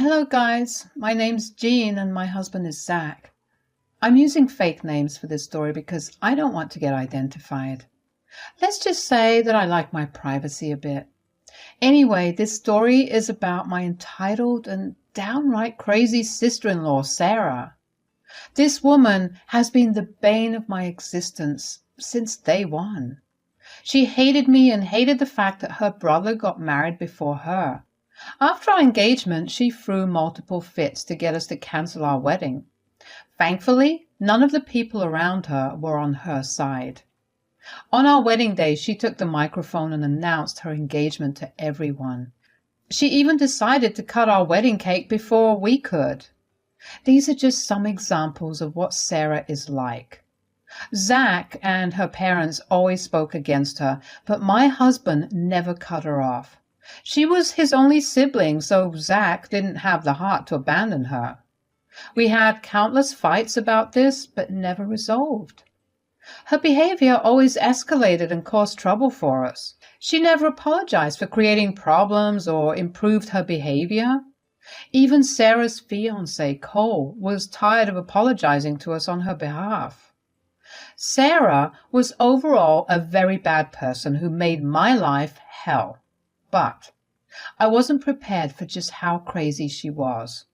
Hello guys, my name's Jean and my husband is Zach. I'm using fake names for this story because I don't want to get identified. Let's just say that I like my privacy a bit. Anyway, this story is about my entitled and downright crazy sister-in-law, Sarah. This woman has been the bane of my existence since day one. She hated me and hated the fact that her brother got married before her. After our engagement, she threw multiple fits to get us to cancel our wedding. Thankfully, none of the people around her were on her side. On our wedding day, she took the microphone and announced her engagement to everyone. She even decided to cut our wedding cake before we could. These are just some examples of what Sarah is like. Zach and her parents always spoke against her, but my husband never cut her off. She was his only sibling, so Zach didn't have the heart to abandon her. We had countless fights about this, but never resolved. Her behavior always escalated and caused trouble for us. She never apologized for creating problems or improved her behavior. Even Sarah's fiancé, Cole, was tired of apologizing to us on her behalf. Sarah was overall a very bad person who made my life hell. But I wasn't prepared for just how crazy she was.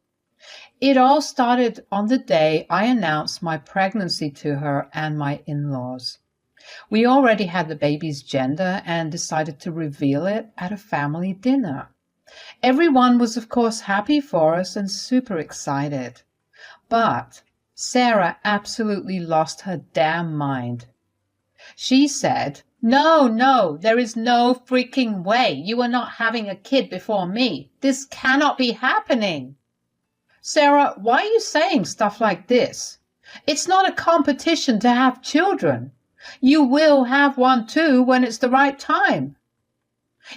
It all started on the day I announced my pregnancy to her and my in-laws. We already had the baby's gender and decided to reveal it at a family dinner. Everyone was, of course, happy for us and super excited. But Sarah absolutely lost her damn mind. She said, No, there is no freaking way. You are not having a kid before me. This cannot be happening. Sarah, why are you saying stuff like this? It's not a competition to have children. You will have one too when it's the right time.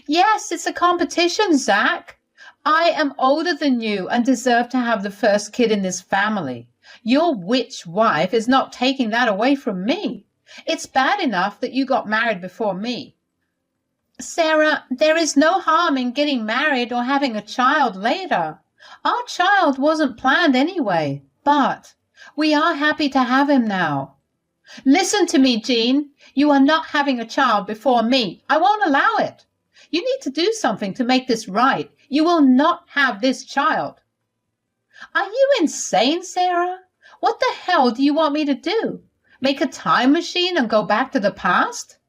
Yes, it's a competition, Zach. I am older than you and deserve to have the first kid in this family. Your witch wife is not taking that away from me. It's bad enough that you got married before me. Sarah, there is no harm in getting married or having a child later. Our child wasn't planned anyway, but we are happy to have him now. Listen to me, Jean. You are not having a child before me. I won't allow it. You need to do something to make this right. You will not have this child. Are you insane, Sarah? What the hell do you want me to do? Make a time machine and go back to the past?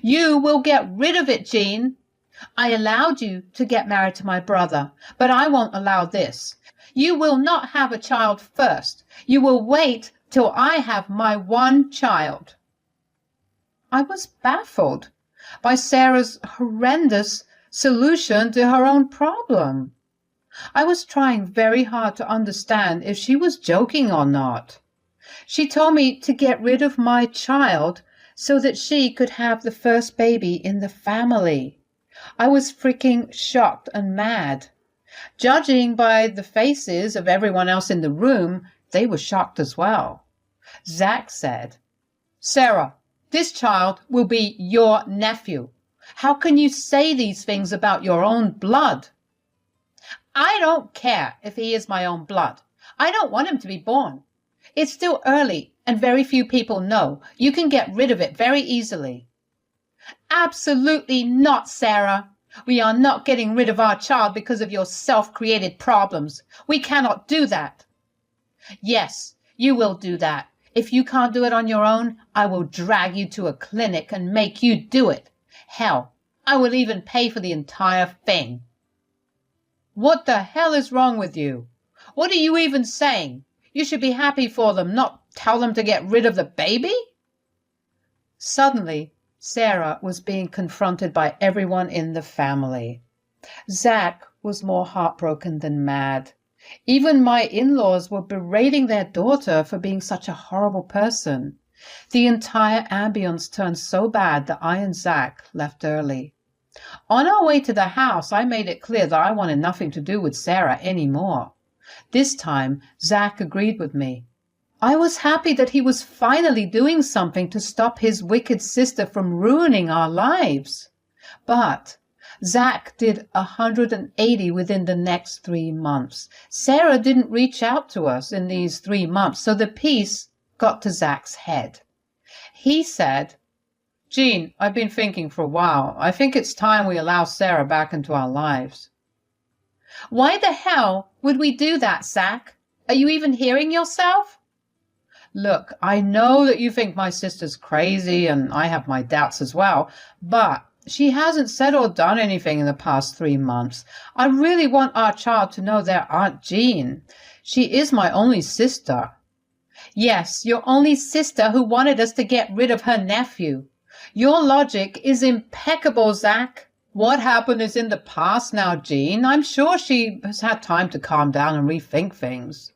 You will get rid of it, Jean. I allowed you to get married to my brother, but I won't allow this. You will not have a child first. You will wait till I have my one child. I was baffled by Sarah's horrendous solution to her own problem. I was trying very hard to understand if she was joking or not. She told me to get rid of my child so that she could have the first baby in the family. I was freaking shocked and mad. Judging by the faces of everyone else in the room, they were shocked as well. Zach said, Sarah, this child will be your nephew. How can you say these things about your own blood? I don't care if he is my own blood. I don't want him to be born. It's still early and very few people know. You can get rid of it very easily. Absolutely not, Sarah. We are not getting rid of our child because of your self-created problems. We cannot do that. Yes, you will do that. If you can't do it on your own, I will drag you to a clinic and make you do it. Hell, I will even pay for the entire thing. What the hell is wrong with you? What are you even saying? You should be happy for them, not tell them to get rid of the baby? Suddenly, Sarah was being confronted by everyone in the family. Zach was more heartbroken than mad. Even my in-laws were berating their daughter for being such a horrible person. The entire ambience turned so bad that I and Zach left early. On our way to the house, I made it clear that I wanted nothing to do with Sarah anymore. This time, Zach agreed with me. I was happy that he was finally doing something to stop his wicked sister from ruining our lives. But Zach did 180 within the next 3 months. Sarah didn't reach out to us in these 3 months, so the piece got to Zach's head. He said, "Jean, I've been thinking for a while. I think it's time we allow Sarah back into our lives." "Why the hell would we do that, Zach? Are you even hearing yourself?" "Look, I know that you think my sister's crazy, and I have my doubts as well, but she hasn't said or done anything in the past 3 months. I really want our child to know their Aunt Jean. She is my only sister." "Yes, your only sister who wanted us to get rid of her nephew. Your logic is impeccable, Zach." "What happened is in the past now, Jean. I'm sure she has had time to calm down and rethink things."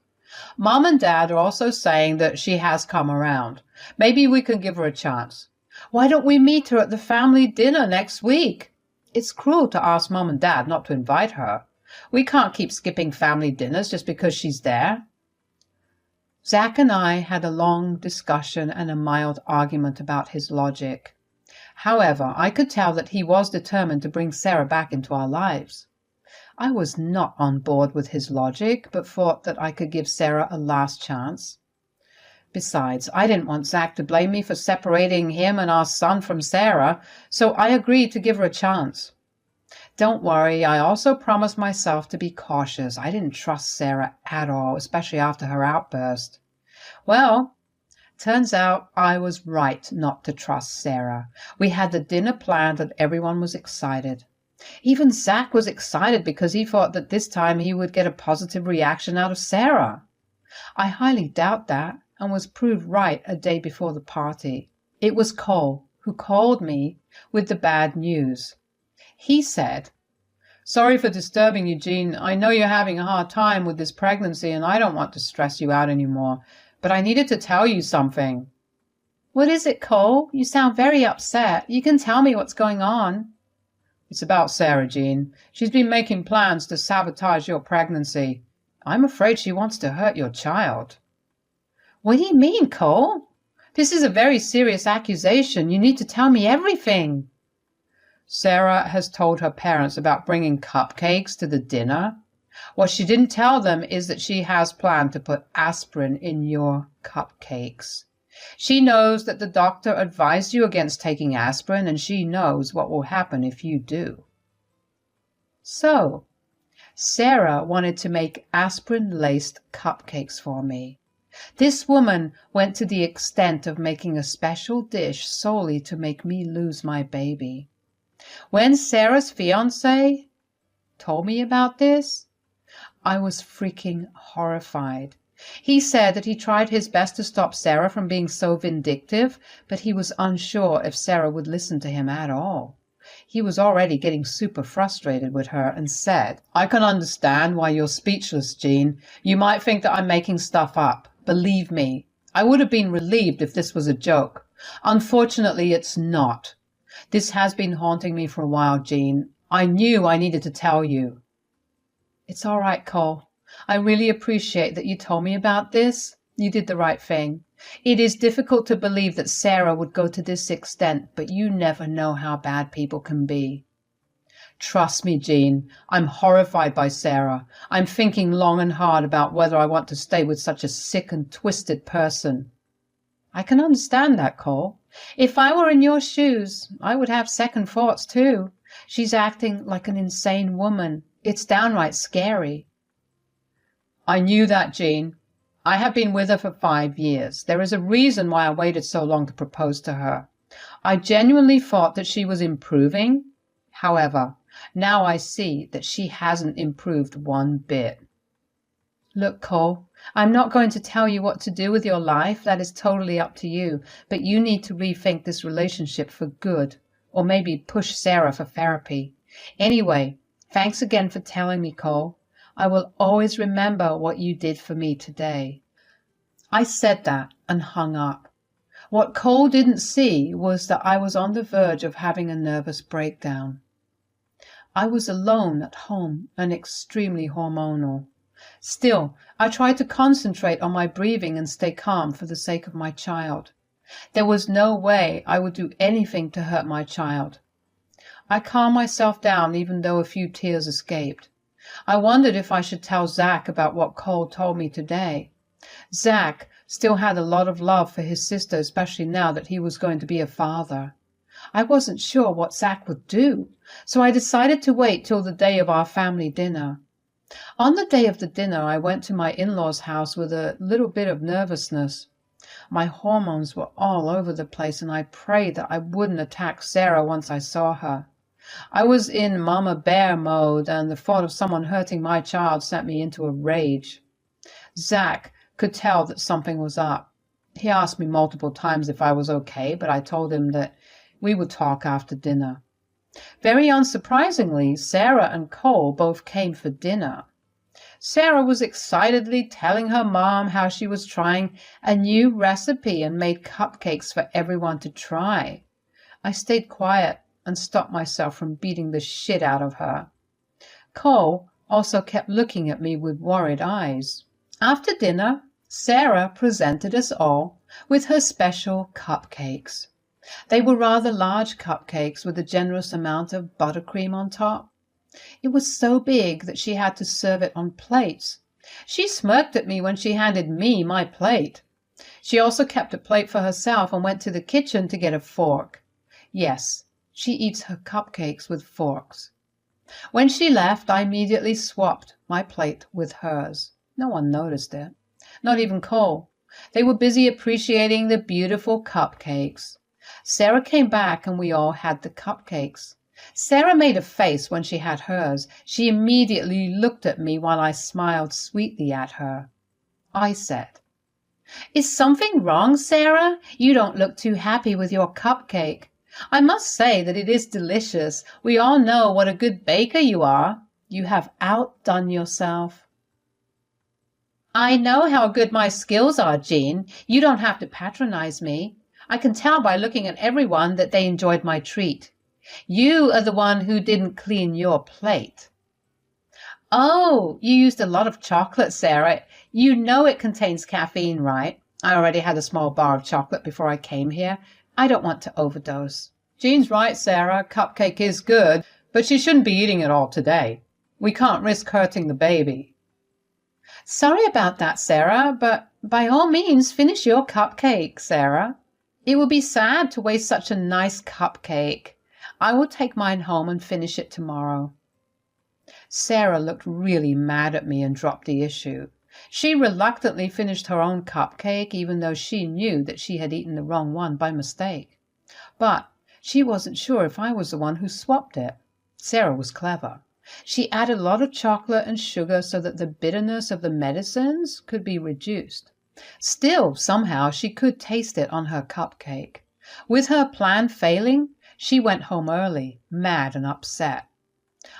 "Mom and Dad are also saying that she has come around. Maybe we can give her a chance. Why don't we meet her at the family dinner next week? It's cruel to ask Mom and Dad not to invite her. We can't keep skipping family dinners just because she's there." Zach and I had a long discussion and a mild argument about his logic. However, I could tell that he was determined to bring Sarah back into our lives. I was not on board with his logic, but thought that I could give Sarah a last chance. Besides, I didn't want Zach to blame me for separating him and our son from Sarah, so I agreed to give her a chance. Don't worry, I also promised myself to be cautious. I didn't trust Sarah at all, especially after her outburst. Well, turns out I was right not to trust Sarah. We had the dinner planned and everyone was excited. Even Zach was excited because he thought that this time he would get a positive reaction out of Sarah. I highly doubt that, and was proved right a day before the party. It was Cole who called me with the bad news. He said, "Sorry for disturbing you, Jean. I know you're having a hard time with this pregnancy and I don't want to stress you out anymore, but I needed to tell you something." "What is it, Cole? You sound very upset. You can tell me what's going on." "It's about Sarah, Jean. She's been making plans to sabotage your pregnancy. I'm afraid she wants to hurt your child." "What do you mean, Cole? This is a very serious accusation. You need to tell me everything." "Sarah has told her parents about bringing cupcakes to the dinner. What she didn't tell them is that she has planned to put aspirin in your cupcakes. She knows that the doctor advised you against taking aspirin, and she knows what will happen if you do." So, Sarah wanted to make aspirin-laced cupcakes for me. This woman went to the extent of making a special dish solely to make me lose my baby. When Sarah's fiancé told me about this, I was freaking horrified. He said that he tried his best to stop Sarah from being so vindictive, but he was unsure if Sarah would listen to him at all. He was already getting super frustrated with her and said, "I can understand why you're speechless, Jean. You might think that I'm making stuff up. Believe me, I would have been relieved if this was a joke. Unfortunately, it's not. This has been haunting me for a while, Jean. I knew I needed to tell you." "It's all right, Cole. I really appreciate that you told me about this. You did the right thing. It is difficult to believe that Sarah would go to this extent, but you never know how bad people can be." "Trust me, Jean. I'm horrified by Sarah. I'm thinking long and hard about whether I want to stay with such a sick and twisted person." "I can understand that, Cole. If I were in your shoes, I would have second thoughts too. She's acting like an insane woman. It's downright scary." "I knew that, Jean. I have been with her for 5 years. There is a reason why I waited so long to propose to her. I genuinely thought that she was improving. However, now I see that she hasn't improved one bit." "Look, Cole, I'm not going to tell you what to do with your life. That is totally up to you. But you need to rethink this relationship for good, or maybe push Sarah for therapy. Anyway, thanks again for telling me, Cole. I will always remember what you did for me today." I said that and hung up. What Cole didn't see was that I was on the verge of having a nervous breakdown. I was alone at home and extremely hormonal. Still, I tried to concentrate on my breathing and stay calm for the sake of my child. There was no way I would do anything to hurt my child. I calmed myself down even though a few tears escaped. I wondered if I should tell Zach about what Cole told me today. Zach still had a lot of love for his sister, especially now that he was going to be a father. I wasn't sure what Zach would do, so I decided to wait till the day of our family dinner. On the day of the dinner, I went to my in-laws' house with a little bit of nervousness. My hormones were all over the place, and I prayed that I wouldn't attack Sarah once I saw her. I was in Mama Bear mode, and the thought of someone hurting my child sent me into a rage. Zach could tell that something was up. He asked me multiple times if I was okay, but I told him that we would talk after dinner. Very unsurprisingly, Sarah and Cole both came for dinner. Sarah was excitedly telling her mom how she was trying a new recipe and made cupcakes for everyone to try. I stayed quiet and stopped myself from beating the shit out of her. Cole also kept looking at me with worried eyes. After dinner, Sarah presented us all with her special cupcakes. They were rather large cupcakes with a generous amount of buttercream on top. It was so big that she had to serve it on plates. She smirked at me when she handed me my plate. She also kept a plate for herself and went to the kitchen to get a fork. Yes, she eats her cupcakes with forks. When she left, I immediately swapped my plate with hers. No one noticed it, not even Cole. They were busy appreciating the beautiful cupcakes. Sarah came back and we all had the cupcakes. Sarah made a face when she had hers. She immediately looked at me while I smiled sweetly at her. I said, "Is something wrong, Sarah? You don't look too happy with your cupcake. I must say that it is delicious. We all know what a good baker you are. You have outdone yourself." "I know how good my skills are, Jean. You don't have to patronize me. I can tell by looking at everyone that they enjoyed my treat. You are the one who didn't clean your plate." "Oh, you used a lot of chocolate, Sarah. You know it contains caffeine, right? I already had a small bar of chocolate before I came here. I don't want to overdose." "Jean's right, Sarah. Cupcake is good, but she shouldn't be eating it all today. We can't risk hurting the baby." "Sorry about that, Sarah, but by all means finish your cupcake, Sarah. It would be sad to waste such a nice cupcake. I will take mine home and finish it tomorrow." Sarah looked really mad at me and dropped the issue. She reluctantly finished her own cupcake, even though she knew that she had eaten the wrong one by mistake. But she wasn't sure if I was the one who swapped it. Sarah was clever. She added a lot of chocolate and sugar so that the bitterness of the medicines could be reduced. Still, somehow, she could taste it on her cupcake. With her plan failing, she went home early, mad and upset.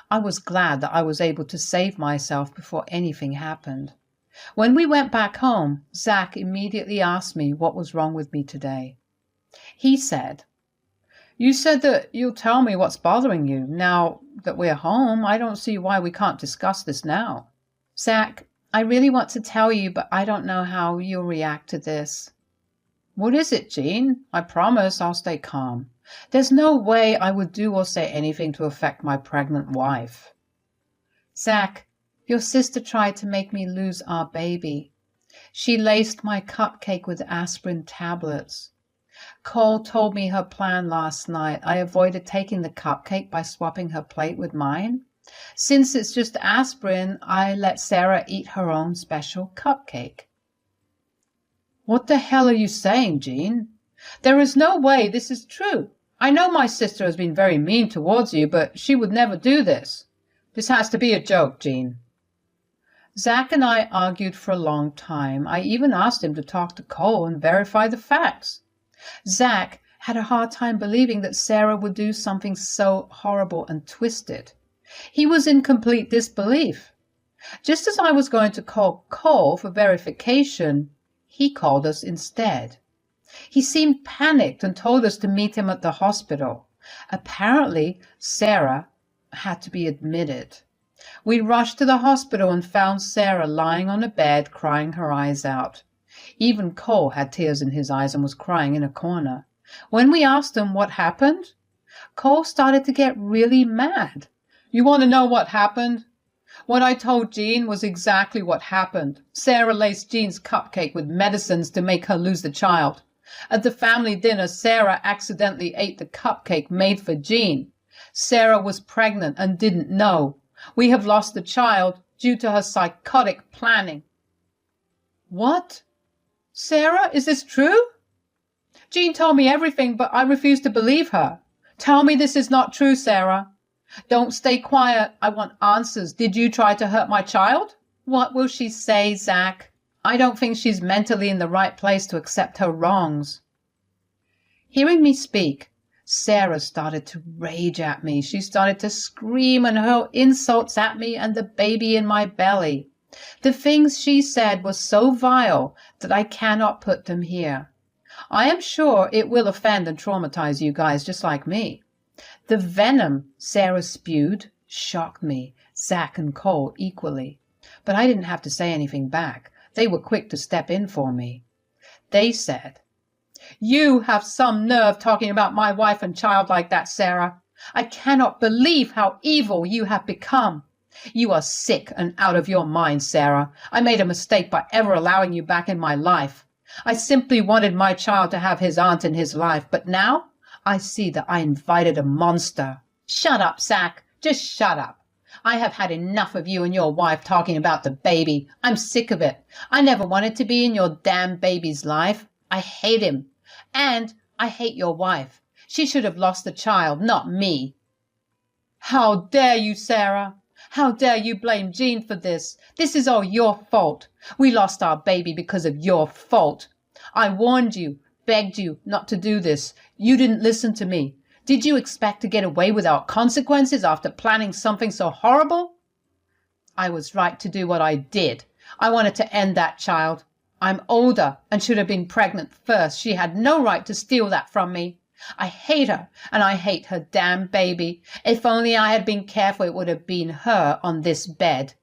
I was glad that I was able to save myself before anything happened. When we went back home, Zach immediately asked me what was wrong with me today. He said, "You said that you'll tell me what's bothering you. Now that we're home, I don't see why we can't discuss this now." "Zach, I really want to tell you, but I don't know how you'll react to this." "What is it, Jean? I promise I'll stay calm. There's no way I would do or say anything to affect my pregnant wife." "Zach, your sister tried to make me lose our baby. She laced my cupcake with aspirin tablets. Cole told me her plan last night. I avoided taking the cupcake by swapping her plate with mine. Since it's just aspirin, I let Sarah eat her own special cupcake." "What the hell are you saying, Jean? There is no way this is true. I know my sister has been very mean towards you, but she would never do this. This has to be a joke, Jean." Zach and I argued for a long time. I even asked him to talk to Cole and verify the facts. Zach had a hard time believing that Sarah would do something so horrible and twisted. He was in complete disbelief. Just as I was going to call Cole for verification, he called us instead. He seemed panicked and told us to meet him at the hospital. Apparently, Sarah had to be admitted. We rushed to the hospital and found Sarah lying on a bed, crying her eyes out. Even Cole had tears in his eyes and was crying in a corner. When we asked him what happened, Cole started to get really mad. You want to know what happened? What I told Jean was exactly what happened. Sarah laced Jean's cupcake with medicines to make her lose the child. At the family dinner, Sarah accidentally ate the cupcake made for Jean. Sarah was pregnant and didn't know. We have lost the child due to her psychotic planning. What? Sarah, is this true? Jean told me everything, but I refuse to believe her. Tell me this is not true, Sarah. Don't stay quiet. I want answers. Did you try to hurt my child? What will she say, Zach? I don't think she's mentally in the right place to accept her wrongs. Hearing me speak, Sarah started to rage at me. She started to scream and hurl insults at me and the baby in my belly. The things she said were so vile that I cannot put them here. I am sure it will offend and traumatize you guys just like me. The venom Sarah spewed shocked me, Zach and Cole equally. But I didn't have to say anything back. They were quick to step in for me. They said, "You have some nerve talking about my wife and child like that, Sarah. I cannot believe how evil you have become. You are sick and out of your mind, Sarah. I made a mistake by ever allowing you back in my life. I simply wanted my child to have his aunt in his life, but now I see that I invited a monster." Shut up, Zach. Just shut up. I have had enough of you and your wife talking about the baby. I'm sick of it. I never wanted to be in your damn baby's life. I hate him. And I hate your wife. She should have lost the child, not me. How dare you, Sarah? How dare you blame Jean for this? This is all your fault. We lost our baby because of your fault. I warned you, begged you not to do this. You didn't listen to me. Did you expect to get away without consequences after planning something so horrible? I was right to do what I did. I wanted to end that child. I'm older and should have been pregnant first. She had no right to steal that from me. I hate her, and I hate her damn baby. If only I had been careful, it would have been her on this bed.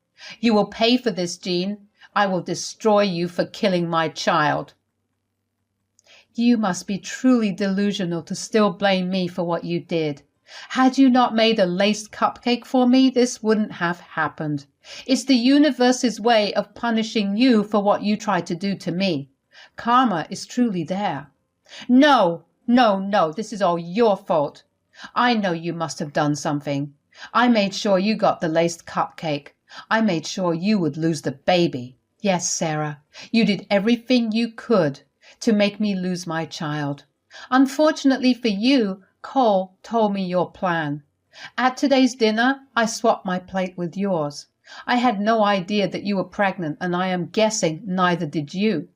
You will pay for this, Jean. I will destroy you for killing my child. You must be truly delusional to still blame me for what you did. Had you not made a laced cupcake for me, this wouldn't have happened. It's the universe's way of punishing you for what you tried to do to me. Karma is truly there. No, this is all your fault. I know you must have done something. I made sure you got the laced cupcake. I made sure you would lose the baby. Yes, Sarah, you did everything you could to make me lose my child. Unfortunately for you, Cole told me your plan. At today's dinner, I swapped my plate with yours. I had no idea that you were pregnant, and I am guessing neither did you.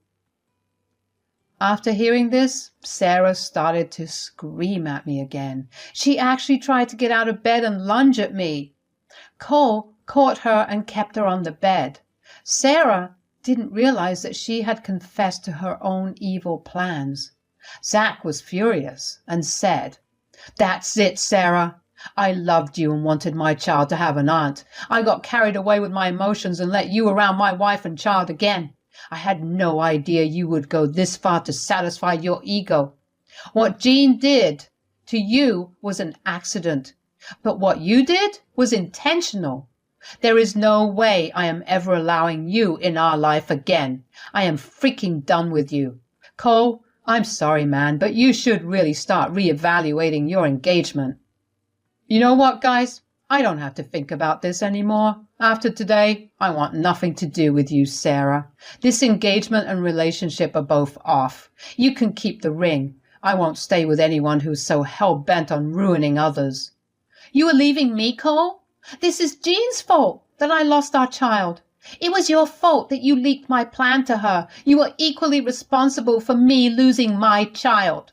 After hearing this, Sarah started to scream at me again. She actually tried to get out of bed and lunge at me. Cole caught her and kept her on the bed. Sarah didn't realize that she had confessed to her own evil plans. Zach was furious and said, "That's it, Sarah. I loved you and wanted my child to have an aunt. I got carried away with my emotions and let you around my wife and child again. I had no idea you would go this far to satisfy your ego. What Jean did to you was an accident, but what you did was intentional. There is no way I am ever allowing you in our life again. I am freaking done with you. Cole, I'm sorry, man, but you should really start reevaluating your engagement." You know what, guys? I don't have to think about this anymore. After today, I want nothing to do with you, Sarah. This engagement and relationship are both off. You can keep the ring. I won't stay with anyone who's so hell-bent on ruining others. You are leaving me, Cole? This is Jean's fault that I lost our child. It was your fault that you leaked my plan to her. You are equally responsible for me losing my child.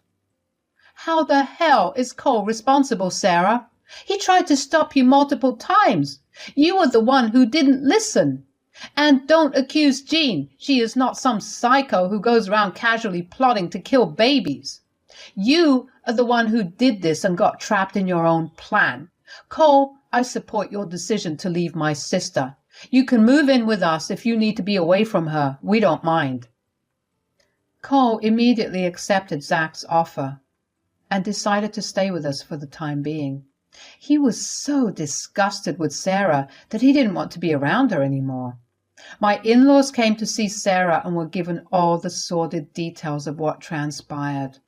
How the hell is Cole responsible, Sarah? He tried to stop you multiple times. You were the one who didn't listen. And don't accuse Jean. She is not some psycho who goes around casually plotting to kill babies. You are the one who did this and got trapped in your own plan. Cole, I support your decision to leave my sister. You can move in with us if you need to be away from her. We don't mind. Cole immediately accepted Zach's offer. and decided to stay with us for the time being. He was so disgusted with Sarah that he didn't want to be around her anymore. My in-laws came to see Sarah and were given all the sordid details of what transpired.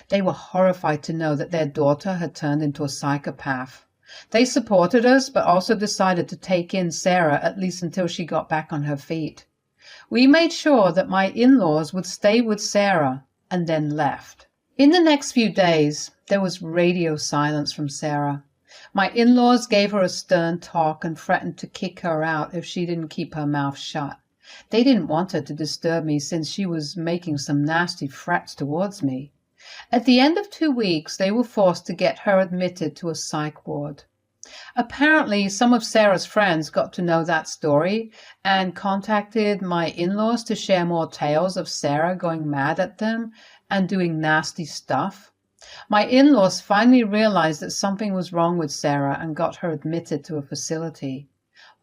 They were horrified to know that their daughter had turned into a psychopath. They supported us, but also decided to take in Sarah at least until she got back on her feet. We made sure that my in-laws would stay with Sarah and then left. In the next few days, there was radio silence from Sarah. My in-laws gave her a stern talk and threatened to kick her out if she didn't keep her mouth shut. They didn't want her to disturb me since she was making some nasty threats towards me. At the end of 2 weeks, they were forced to get her admitted to a psych ward. Apparently, some of Sarah's friends got to know that story and contacted my in-laws to share more tales of Sarah going mad at them and doing nasty stuff. My in-laws finally realized that something was wrong with Sarah and got her admitted to a facility.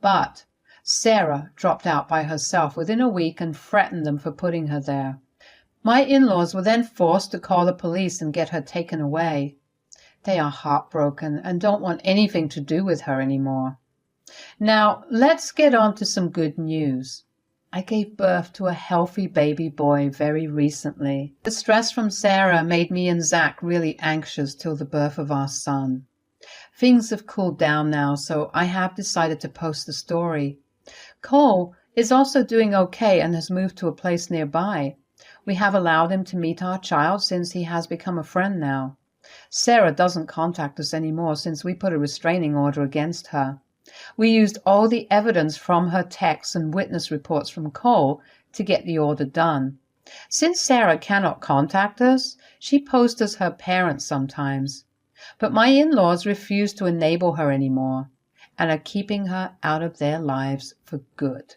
But Sarah dropped out by herself within a week and threatened them for putting her there. My in-laws were then forced to call the police and get her taken away. They are heartbroken and don't want anything to do with her anymore. Now, let's get on to some good news. I gave birth to a healthy baby boy very recently. The stress from Sarah made me and Zach really anxious till the birth of our son. Things have cooled down now, so I have decided to post the story. Cole is also doing okay and has moved to a place nearby. We have allowed him to meet our child since he has become a friend now. Sarah doesn't contact us anymore since we put a restraining order against her. We used all the evidence from her texts and witness reports from Cole to get the order done. Since Sarah cannot contact us, she posts as her parents sometimes. But my in-laws refuse to enable her anymore and are keeping her out of their lives for good.